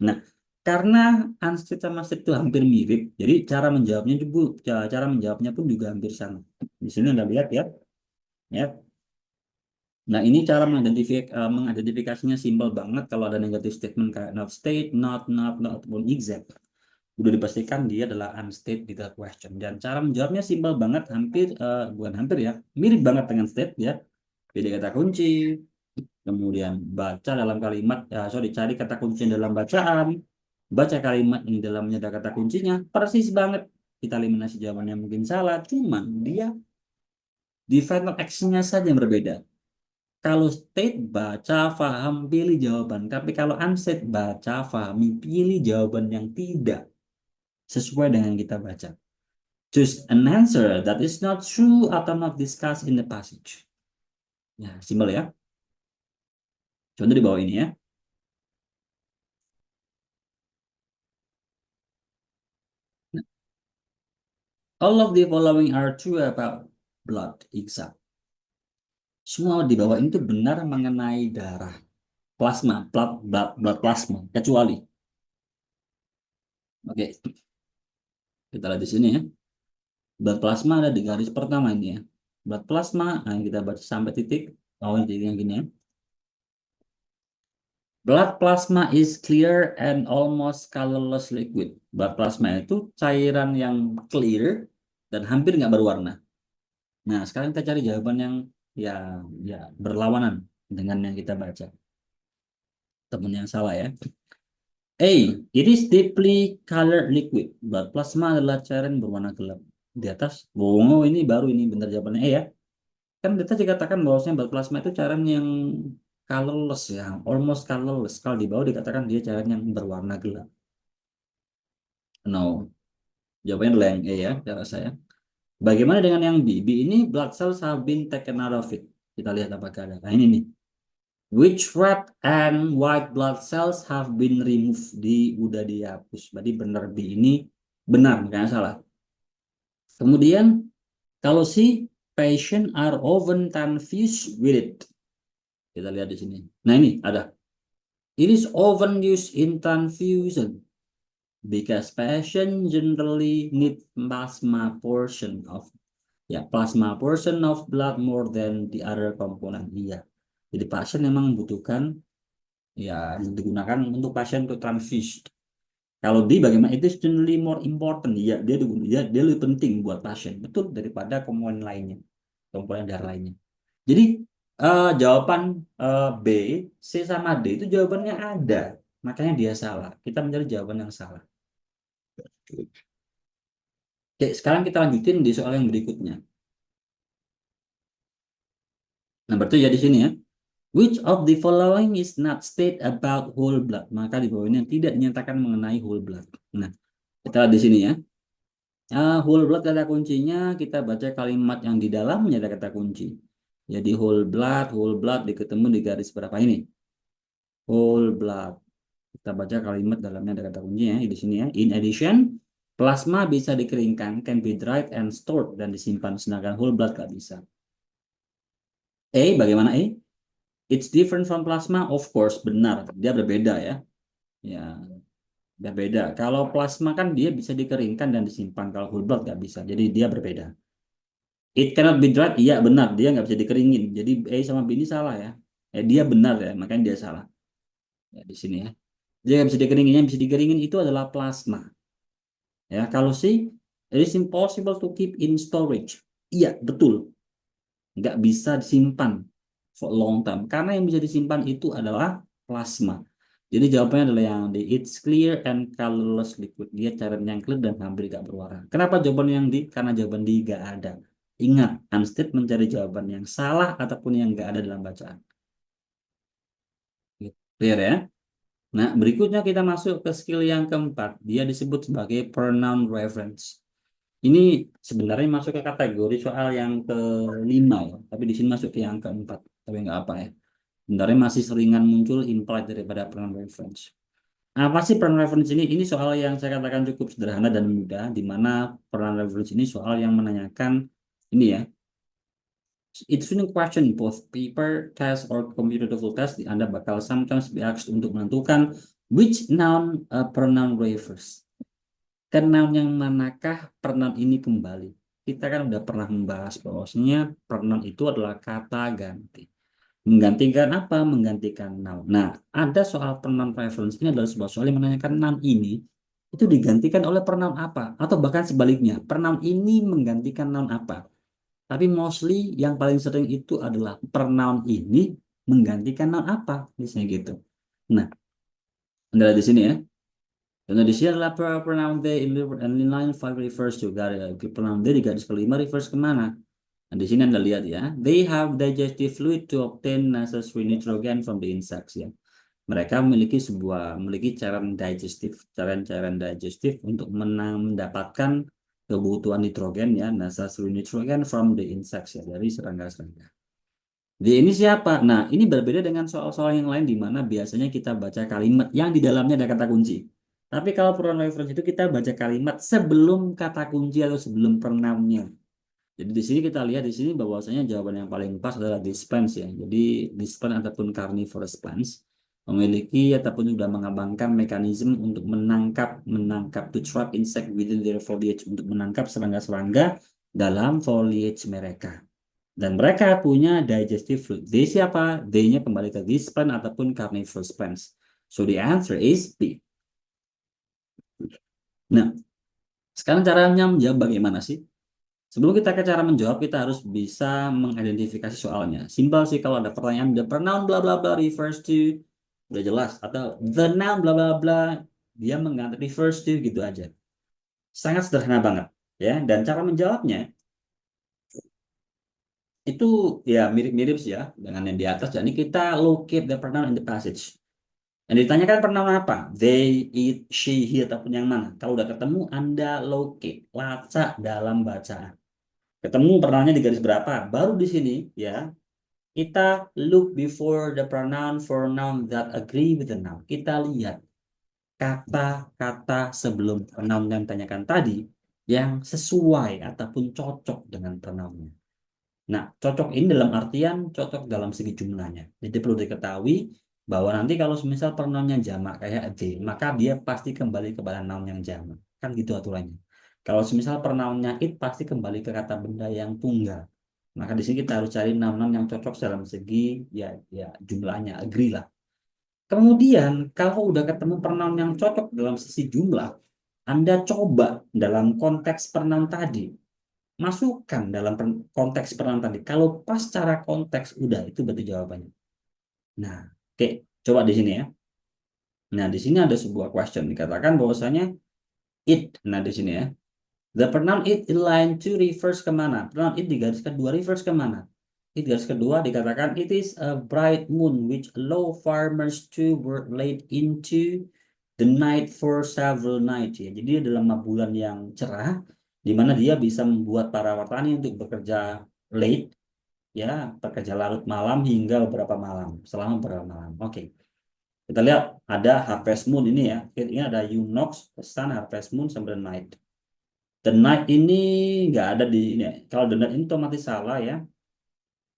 Nah, karena unstable sama state itu hampir mirip, jadi cara menjawabnya pun juga hampir sama. Di sini Anda lihat ya. Ya. Nah, ini cara mengidentifikasinya simpel banget kalau ada negatif statement kayak not state, not, ataupun exact. Udah dipastikan dia adalah unstate di the question. Dan cara menjawabnya simpel banget, bukan hampir ya, mirip banget dengan state ya. Pilih kata kunci, kemudian baca dalam kalimat, cari kata kunci dalam bacaan, baca kalimat ini dalamnya ada kata kuncinya, persis banget. Kita eliminasi jawaban yang mungkin salah, cuman dia di final action-nya saja yang berbeda. Kalau state baca, paham, pilih jawaban. Tapi kalau unstate baca, pahami, pilih jawaban yang tidak sesuai dengan yang kita baca. Choose an answer that is not true atau not discussed in the passage. Ya, simpel ya. Contoh di bawah ini ya. All of the following are true about blood exact. Semua di bawah ini tuh benar mengenai darah, plasma, blood plasma, kecuali. Oke, kita lihat di sini ya. Blood plasma ada di garis pertama ini ya. Blood plasma, nah kita baca sampai titik. Oh, ini yang gini ya. Blood plasma is clear and almost colorless liquid. Blood plasma itu cairan yang clear dan hampir nggak berwarna. Nah, sekarang kita cari jawaban yang ya ya berlawanan dengan yang kita baca. Temen yang salah ya. A. It is deeply colored liquid. Blood plasma adalah cairan berwarna gelap. Di atas, oh ini baru ini benar jawabannya E ya. Kan kita dikatakan bahwasanya blood plasma itu cairan yang colorless ya, almost colorless. Kalau di bawah dikatakan dia cairan yang berwarna gelap. No, jawabannya adalah yang E ya, cara saya. Bagaimana dengan yang B? B ini blood cells have been taken out of it. Kita lihat apakah ada. Nah ini nih. Which red and white blood cells have been removed? Udah dihapus. Berarti benar B ini benar, makanya salah. Kemudian kalau si patient are often confused with it. Kita lihat di sini. Nah ini ada. It is often used in transfusion because patient generally need plasma portion of blood more than the other component. Iya. Jadi pasien memang membutuhkan ya digunakan untuk pasien untuk transfuse. Kalau di bagaimana itu generally more important, ya dia lebih penting buat pasien betul daripada komponen lainnya, komponen darah lainnya. Jadi jawaban B, C sama D itu jawabannya ada, makanya dia salah. Kita mencari jawaban yang salah. Oke, sekarang kita lanjutin di soal yang berikutnya. Nah, berarti ya di sini ya. Which of the following is not state about whole blood? Maka di bawah ini tidak dinyatakan mengenai whole blood. Nah, kita lihat di sini ya. Whole blood kata kuncinya kita baca kalimat yang di dalamnya ada kata kunci. Jadi whole blood diketemu di garis berapa ini? Whole blood. Kita baca kalimat dalamnya ada kata kunci ya di sini ya. In addition, plasma bisa dikeringkan, can be dried and stored dan disimpan, sedangkan whole blood nggak bisa. Bagaimana It's different from plasma, of course, benar. Dia berbeda ya. Ya, berbeda. Kalau plasma kan dia bisa dikeringkan dan disimpan, kalau whole blood nggak bisa. Jadi dia berbeda. It cannot be dried, iya benar. Dia nggak bisa dikeringin. Jadi sama B ini salah ya. Dia benar ya, makanya dia salah. Ya, di sini ya. Dia nggak bisa dikeringin. Yang bisa dikeringin itu adalah plasma. Ya, kalau C, it is impossible to keep in storage. Iya, betul. Nggak bisa disimpan for long time. Karena yang bisa disimpan itu adalah plasma. Jadi jawabannya adalah yang D. It's clear and colorless liquid. Dia cairan yang clear dan hampir gak berwarna. Kenapa jawaban yang D? Karena jawaban D gak ada. Ingat, unstated mencari jawaban yang salah ataupun yang gak ada dalam bacaan. Clear ya? Nah, berikutnya kita masuk ke skill yang keempat. Dia disebut sebagai pronoun reference. Ini sebenarnya masuk ke kategori soal yang kelima ya, tapi di sini masuk ke yang keempat. Tapi nggak apa ya. Sebenarnya masih seringan muncul implied daripada pronoun reference. Apa sih pronoun reference ini? Ini soal yang saya katakan cukup sederhana dan mudah, di mana pronoun reference ini soal yang menanyakan ini ya. It's a question both paper test or computative test. Anda bakal sometimes be asked untuk menentukan which noun pronoun refers. Ke noun yang manakah pronoun ini kembali? Kita kan udah pernah membahas bahwasanya pronoun itu adalah kata ganti. Menggantikan apa? Menggantikan noun. Nah, ada soal pronoun reference ini adalah sebuah soal yang menanyakan noun ini itu digantikan oleh pronoun apa? Atau bahkan sebaliknya, pronoun ini menggantikan noun apa? Tapi mostly yang paling sering itu adalah pronoun ini menggantikan noun apa? Misalnya gitu. Nah, adalah di sini ya. Contoh di sini adalah pronoun they in line 5 refers to. Pronoun they di garis kelima refers kemana? Nah, di sini Anda lihat ya. They have digestive fluid to obtain necessary nitrogen from the insects ya. Mereka memiliki cairan digestif untuk mendapatkan kebutuhan nitrogen ya, necessary nitrogen from the insects ya, dari serangga-serangga. Jadi ini siapa? Nah, ini berbeda dengan soal-soal yang lain di mana biasanya kita baca kalimat yang di dalamnya ada kata kunci. Tapi kalau pronoun reference itu kita baca kalimat sebelum kata kunci atau sebelum pronounnya. Jadi di sini kita lihat di sini bahwasanya jawaban yang paling pas adalah these plants ya. Jadi these plants ataupun carnivorous plants memiliki ataupun sudah mengembangkan mekanisme untuk menangkap to trap insect within their foliage, untuk menangkap serangga-serangga dalam foliage mereka. Dan mereka punya digestive fluid. They siapa? They-nya kembali ke these plant ataupun carnivorous plants. So the answer is B. Nah, sekarang caranya menjawab bagaimana sih? Sebelum kita ke cara menjawab, kita harus bisa mengidentifikasi soalnya. Simpel sih kalau ada pertanyaan, the pronoun bla bla bla refers to, udah jelas. Atau the noun bla bla bla, dia mengganti refers to gitu aja. Sangat sederhana banget ya. Dan cara menjawabnya itu ya mirip-mirip sih ya dengan yang di atas. Jadi kita locate the pronoun in the passage. Yang ditanyakan pronoun apa? They, it, she, he, ataupun yang mana. Kalau udah ketemu, Anda locate, lacak dalam bacaan. Ketemu pronounnya di garis berapa? Baru di sini ya kita look before the pronoun for noun that agree with the noun. Kita lihat kata-kata sebelum pronoun yang ditanyakan tadi yang sesuai ataupun cocok dengan pronounnya. Nah, cocok ini dalam artian cocok dalam segi jumlahnya. Jadi perlu diketahui bahwa nanti kalau misal pronounnya jamak kayak they, maka dia pasti kembali kepada noun yang jamak. Kan gitu aturannya. Kalau misal pronounnya it pasti kembali ke kata benda yang tunggal. Maka di sini kita harus cari noun-noun yang cocok dalam segi ya jumlahnya, agree lah. Kemudian kalau udah ketemu pronoun yang cocok dalam sisi jumlah, Anda coba dalam konteks pronoun tadi masukkan dalam konteks peran tadi. Kalau pas cara konteks udah itu berarti jawabannya. Nah, oke, coba di sini ya. Nah, di sini ada sebuah question dikatakan bahwasanya it. Nah, di sini ya. The pronoun it in line 2 refers kemana? Pronoun it di garis kedua refers kemana? It garis kedua dikatakan it is a bright moon which allow farmers to work late into the night for several nights ya. Jadi dalam bulan yang cerah di mana dia bisa membuat para petani untuk bekerja late ya, bekerja larut malam hingga beberapa malam, selama beberapa malam. Oke. Kita lihat ada harvest moon ini ya. Ini ada Unox, the sun, harvest moon, sampai the night. The night ini nggak ada di ini ya. Kalau the night ini otomatis salah ya.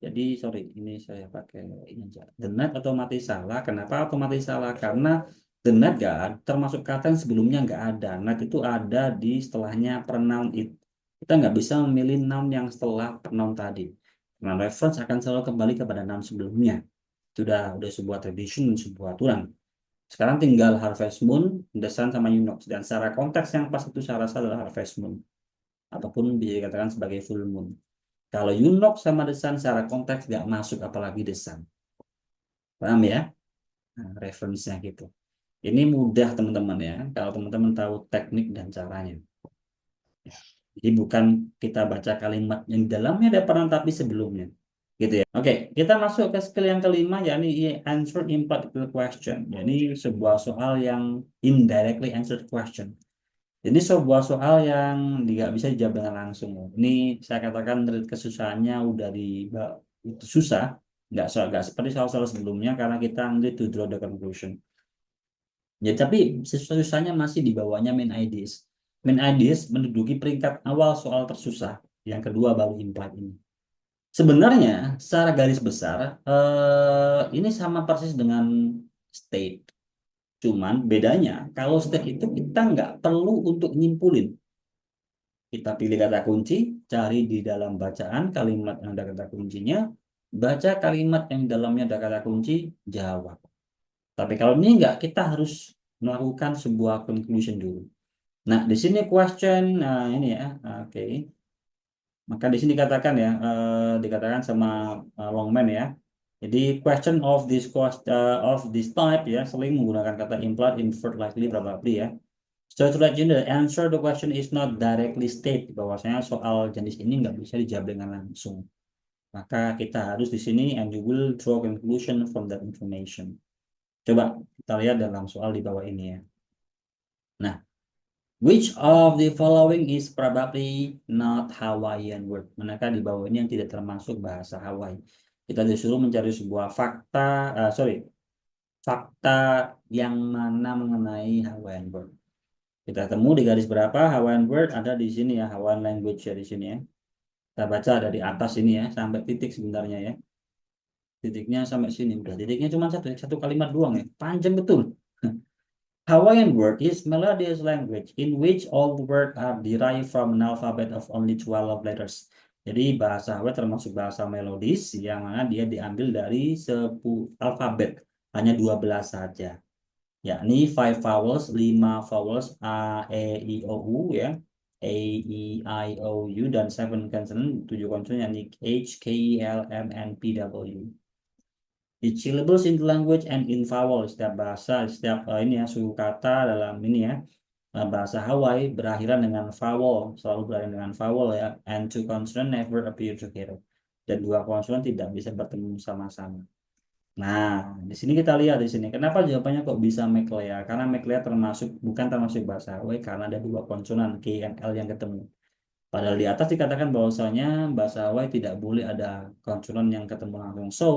Jadi sorry, ini saya pakai ini aja. The night otomatis salah. Kenapa otomatis salah? Karena the night nggak ada, termasuk kata yang sebelumnya nggak ada. Night itu ada di setelahnya pronoun it. Kita nggak bisa memilih noun yang setelah pronoun tadi. Nah, reference akan selalu kembali kepada noun sebelumnya. Itu udah sebuah tradition, sebuah aturan. Sekarang tinggal Harvest Moon, The Sun, sama Unox. Dan secara konteks yang pas itu saya rasa adalah Harvest Moon. Ataupun bisa dikatakan sebagai Full Moon. Kalau Unox sama The Sun secara konteks nggak masuk, apalagi The Sun. Paham ya? Nah, reference-nya gitu. Ini mudah teman-teman ya. Kalau teman-teman tahu teknik dan caranya. Jadi bukan kita baca kalimat yang di dalamnya ada peran tapi sebelumnya. gitu ya. Oke, kita masuk ke skill yang kelima, yakni answer implied question. Jadi sebuah soal yang indirectly answered question. Jadi sebuah soal yang tidak bisa dijawab dengan langsung. Ini saya katakan dari kesusahannya udah di itu susah, nggak seperti soal-soal sebelumnya karena kita need to draw the conclusion. Ya, tapi susahnya masih di bawahnya main ideas. Main ideas menduduki peringkat awal soal tersusah. Yang kedua baru implied ini. Sebenarnya secara garis besar ini sama persis dengan state. Cuman bedanya kalau state itu kita nggak perlu untuk nyimpulin. Kita pilih kata kunci, cari di dalam bacaan kalimat yang ada kata kuncinya, baca kalimat yang dalamnya ada kata kunci, jawab. Tapi kalau ini enggak, kita harus melakukan sebuah conclusion dulu. Nah, di sini question, nah ini ya, oke. Maka di sini dikatakan ya, dikatakan sama Longman ya. Jadi question of this type ya, sering menggunakan kata implied, inferred, likely, probably ya. So to let you know, the answer the question is not directly state bahwasanya soal jenis ini nggak bisa dijawab dengan langsung. Maka kita harus di sini and you will draw conclusion from that information. Coba kita lihat dalam soal di bawah ini ya. Nah, which of the following is probably not Hawaiian word? Manakah di bawah ini yang tidak termasuk bahasa Hawaii? Kita disuruh mencari sebuah fakta yang mana mengenai Hawaiian word. Kita temu di garis berapa Hawaiian word ada di sini ya, Hawaiian language ya di sini ya. Kita baca dari atas ini ya sampai titik sebenarnya ya. Titiknya sampai sini udah. Titiknya cuma satu kalimat doang ya. Panjang betul. Hawaiian word is melodious language in which all the words are derived from an alphabet of only 12 letters. Jadi bahasa Hawaii termasuk bahasa melodis yang mana dia diambil dari 10 alfabet, hanya 12 saja. Yakni 5 vowels, 5 vowels A, E, I, O, U ya. A, E, I, O, U dan 7 consonant, 7 konsonan yakni H, K, L, M, N, P, W. Each syllables in the language and in vowel. Setiap bahasa, setiap ini ya suku kata dalam ini ya bahasa Hawaii berakhiran dengan vowel, selalu berakhiran dengan vowel ya. And two consonant never appear together. Dan dua konsonan tidak bisa bertemu sama-sama. Nah, di sini kita lihat di sini. Kenapa jawabannya kok bisa McLeod? Karena McLeod bukan termasuk bahasa Hawaii karena ada dua konsonan K dan L yang ketemu. Padahal di atas dikatakan bahwasanya bahasa Hawaii tidak boleh ada konsonan yang ketemu langsung. So,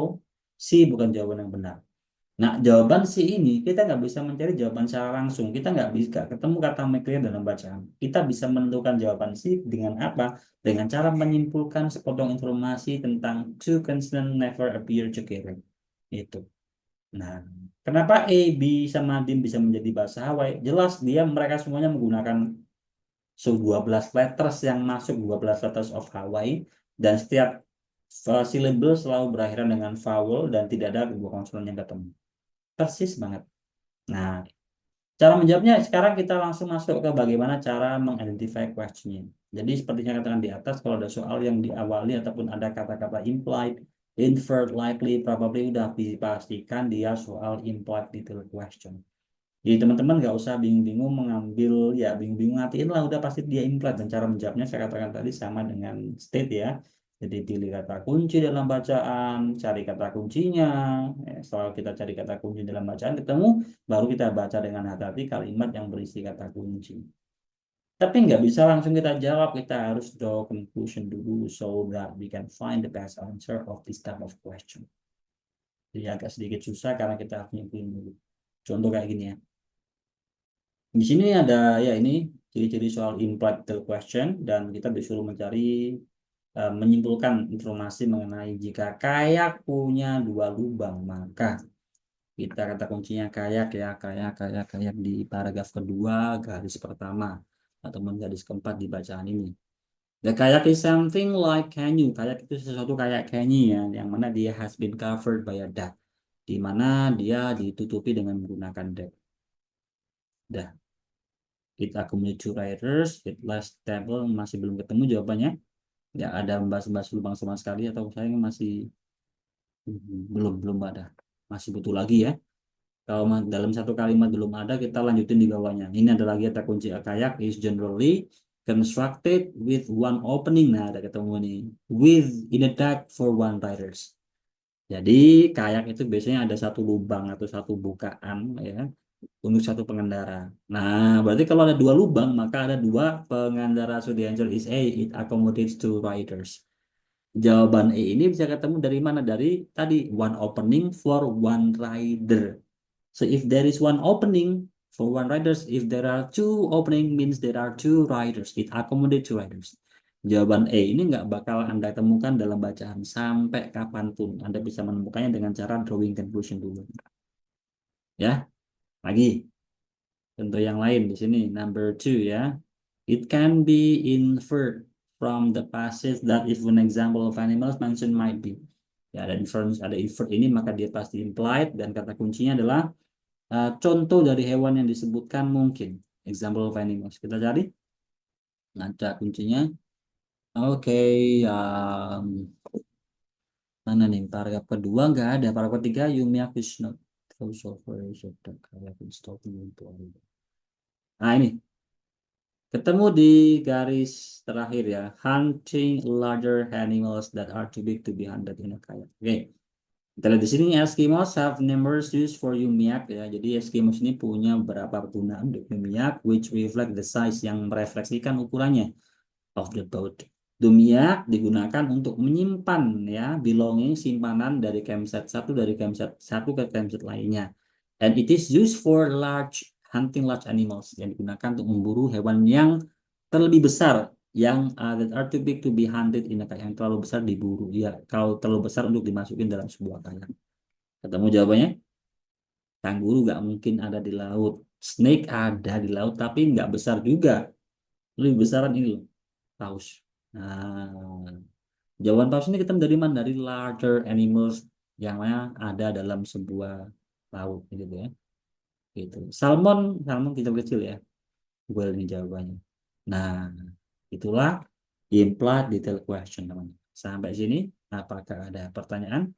C bukan jawaban yang benar. Nah, jawaban C ini kita nggak bisa mencari jawaban secara langsung. Kita nggak bisa ketemu kata McLeod dalam bacaan. Kita bisa menentukan jawaban C dengan apa? Dengan cara menyimpulkan sepotong informasi tentang two consonants never appear together. Itu. Nah, kenapa A, B, sama DIM bisa menjadi bahasa Hawaii? Jelas mereka semuanya menggunakan 12 letters yang masuk 12 letters of Hawaii dan setiap syllable selalu berakhiran dengan vowel dan tidak ada dua konsonan yang ketemu. Persis banget. Nah, cara menjawabnya sekarang kita langsung masuk ke bagaimana cara mengidentify questionnya. Jadi seperti yang katakan di atas, kalau ada soal yang diawali ataupun ada kata-kata implied, inferred, likely, probably udah dipastikan dia soal implied detailed question. Jadi teman-teman nggak usah bingung-bingung mengambil ya bingung-bingung ngatiin lah udah pasti dia implied dan cara menjawabnya saya katakan tadi sama dengan state ya. Jadi pilih kata kunci dalam bacaan, cari kata kuncinya. Setelah kita cari kata kunci dalam bacaan ketemu, baru kita baca dengan hati-hati kalimat yang berisi kata kunci. Tapi nggak bisa langsung kita jawab, kita harus draw conclusion dulu so that we can find the best answer of this type of question. Jadi agak sedikit susah karena kita harus nyimpulin dulu. Contoh kayak gini ya. Di sini ada ya ini ciri-ciri soal implied question dan kita disuruh menyimpulkan informasi mengenai jika kayak punya dua lubang maka kita kata kuncinya kayak ya kayak di paragraf kedua garis pertama atau garis keempat di bacaan ini. The kayak is something like canoe. Kayak itu sesuatu kayak canoe ya, yang mana dia has been covered by a deck, di mana dia ditutupi dengan menggunakan deck. Dah. It accumulate two writers, it last table masih belum ketemu jawabannya. Ya ada membahas-bahas lubang sama sekali atau saya masih belum ada. Masih butuh lagi ya. Kalau dalam satu kalimat belum ada, kita lanjutin di bawahnya. Ini ada lagi kata kunci kayak is generally constructed with one opening. Nah, ada ketemu nih. With in a deck for one riders. Jadi kayak itu biasanya ada satu lubang atau satu bukaan ya untuk satu pengendara. Nah, berarti kalau ada dua lubang maka ada dua pengendara. So the answer is A. It accommodates two riders. Jawaban E ini bisa ketemu dari mana? Dari tadi one opening for one rider. So if there is one opening for one riders, if there are two opening means there are two riders. It accommodates two riders. Jawaban E ini nggak bakal Anda temukan dalam bacaan sampai kapanpun. Anda bisa menemukannya dengan cara drawing conclusion dulu. Ya, lagi. Contoh yang lain di sini, number 2 ya. It can be inferred from the passage that if an example of animals mentioned might be. Ya, ada inference, ada inferred ini maka dia pasti implied dan kata kuncinya adalah contoh dari hewan yang disebutkan mungkin. Example of animals. Kita cari. Ada kuncinya. Oke, mana nih? Paragraf kedua nggak ada. Paragraf ketiga, Yumiya Krishna. Nah ini. Ketemu di garis terakhir ya. Hunting larger animals that are too big to be hunted in a kayak. Oke. Kita lihat di sini Eskimos have numerous use for Yumiak ya. Jadi Eskimos ini punya beberapa penggunaan untuk Yumiak which reflect the size yang merefleksikan ukurannya of the boat. Yumiak digunakan untuk menyimpan ya belonging simpanan dari campsite satu dari campsite satu ke campsite lainnya. And it is used for hunting large animals yang digunakan untuk memburu hewan yang terlebih besar yang that are too big to be hunted in a kayak yang terlalu besar diburu ya kalau terlalu besar untuk dimasukin dalam sebuah kayak. Ketemu jawabannya? Kanguru nggak mungkin ada di laut. Snake ada di laut tapi nggak besar juga. Lebih besaran ini loh, paus. Nah, jawaban paus ini ketemu dari mana? Dari larger animals yang mana ada dalam sebuah laut gitu ya. Gitu. Salmon, salmon kecil-kecil ya. Well ini jawabannya. Nah, itulah implied detail question teman. Sampai sini, apakah ada pertanyaan?